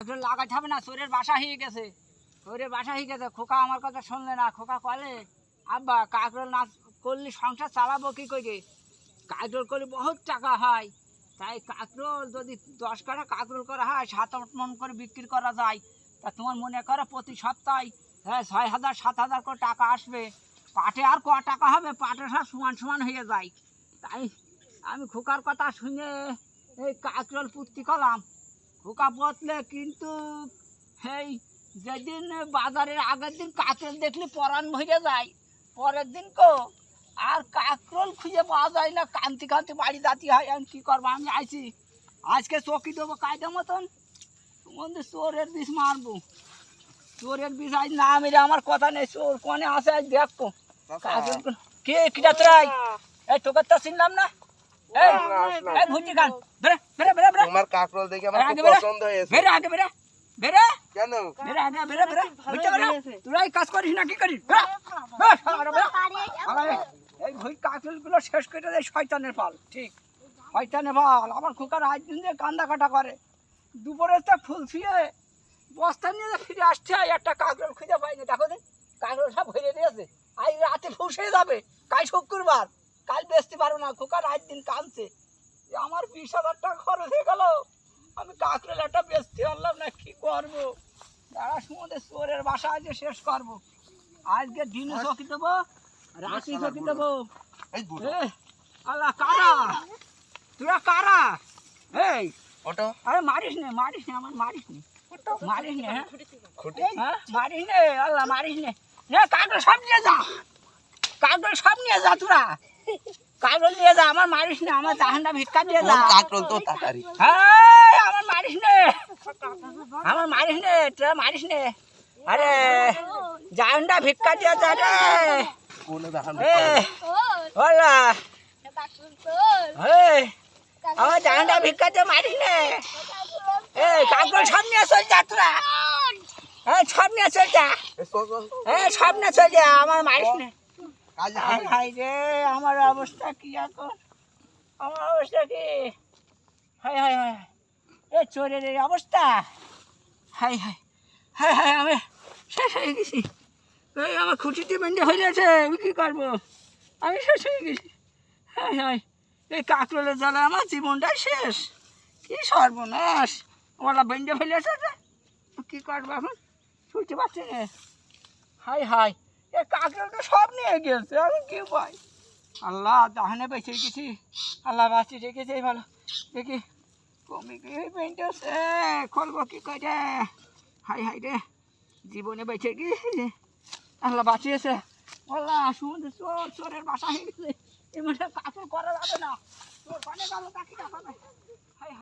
লাগাতে হবে না, চোরের বাসা হয়ে গেছে, চোরের বাসা হয়ে গেছে। খোকা আমার কথা শুনলে না, খোকা কলে আব্বা কাকরোল না করলে সংসার চালাবো কী করে, কাকরোল করলে বহুত টাকা হয়, তাই কাকরোল যদি 10 কাঠা কাকরোল করা হয় 7-8 মন করে বিক্রি করা যায়, তা তোমার মনে করো প্রতি সপ্তাহে 6,000-7,000 করে টাকা আসবে। পাটে আর ক টাকা হবে, পাটের সব সমান সমান হয়ে যায়। তাই আমি খোকার কথা শুনে এই কাকরোল পুঁতি করলাম। খোকা বদলে কিন্তু এই যেদিন বাজারের আগের দিন কাকরোল দেখলে পরাণ ভরে যায়, পরের দিন আর কাকরোল খুঁজে পাওয়া যায় না, কান্তি কান্তি বাড়ি যাতে হয়। আমি কী করবো, আমি আইছি আজকে চকি দেবো কায়দা মতন, তোমাদের চোরের বিষ মারবো, চোরের বিষ আজ না মেরে আমার কথা নেই, চোর কোনে আসে আজ দেখবো। কে কিটা তোরাই? এই তোকে তো চিনলাম না। এই ভুটি খান, বেরে বেরে বেরে বেরে, তোমার কাকরোল দেখে আমার খুব পছন্দ হয়েছে। বেরে আগে বেরে বেরে, কেন বেরে আগে বেরে বেরে, ভুটি বেরে, তোরাই কাজ করিস না কি করিস? এই ভুই কাকরোলগুলো শেষ করে দেয় শয়তানের পাল, ঠিক শয়তানের পাল। আমার খোকার আজ দিন দিয়ে কান্দা কাটা করে, দুপুরে তো ফুল ছুঁয়ে বস্তা নিয়ে ফিরে আসতে হয়, একটা কাকরোল খুঁজে পাইনি। দেখো দিন কাকরোল সব ভরে দিয়েছে, আজ রাতে ফুসে যাবে, কাল শুক্রবার, কাল বেচতে পারবো না। খোকার আজ দিন কাঁদছে, আমার 20,000 টাকা খরচ হয়ে গেল, আমি কাকরোল একটা বেচতে পারলাম না, কি করবো? তারা সমুদ্রে চোরের বাসা আজকে শেষ করবো। আজকে দিনে চকি দেবো, রাতে চকি দেবো। আল্লাহ কারা তোরা, কারা? এই ওটো আরে মারিস নে, মারিস নে, আমার মারিস নে, মারিস নে, হ্যাঁ মারিস নে, আল্লাহ মারিস নে। কাকরোল সব নিয়ে যা, কাকরোল সব নিয়ে যা, তোরা কাকরোল নিয়ে যা, আমার মারিস নে, আমার জাহান্না ভিক্ষা দিয়ে যা। কাকরোল তো তাড়াতাড়ি, হ্যাঁ আমার মারিস নে, আমার মারিস নে, তোরা মারিস নে। আরে জাহান্না ভিক্ষা দিয়ে যা রে। কোনে দেখান ওলা আমার জাহান্না ভিক্ষা দিয়ে মারিস নে। কাকরোল সব নিয়ে চল যা তোরা, সব নিয়ে চল যা, সব নিয়ে চল যা, আমার মারিস নে। হাই রে আমার অবস্থা কি এখন, আমার অবস্থা কি? হাই হাই হাই, এ চোরের এই অবস্থা, হাই হাই হাই হাই, আমি শেষ হয়ে গেছি। এই আমার খুঁটিতে বেঁধে হয়ে গেছে, আমি কী করবো, আমি শেষ হয়ে গেছি। হাই হাই, এই কাকরোলের জ্বালা আমার জীবনটাই শেষ, কি সর্বনাশ, ওরা বেঁধে ফেলেছে, কী করবো এখন, ছুটতে পারছি না। হাই হাই, এ কাকরোলটা সব নিয়ে গেছে, আমি কি পাই? আল্লাহ জাহানে বেঁচে গেছি, আল্লাহ বাঁচিয়ে রেখেছে ভালো। দেখি কমে গিয়ে বেঁধেছে, খুলবো কী করে? হাই হাই রে, জীবনে বেঁচে গিয়েছি, আল্লাহ বাঁচিয়েছে। আল্লাহ সমুদ্রে চোর, চোরের বাসা হয়ে গেছে, এমন কাকরোল করা যাবে না, চোর পানে গেল তাকে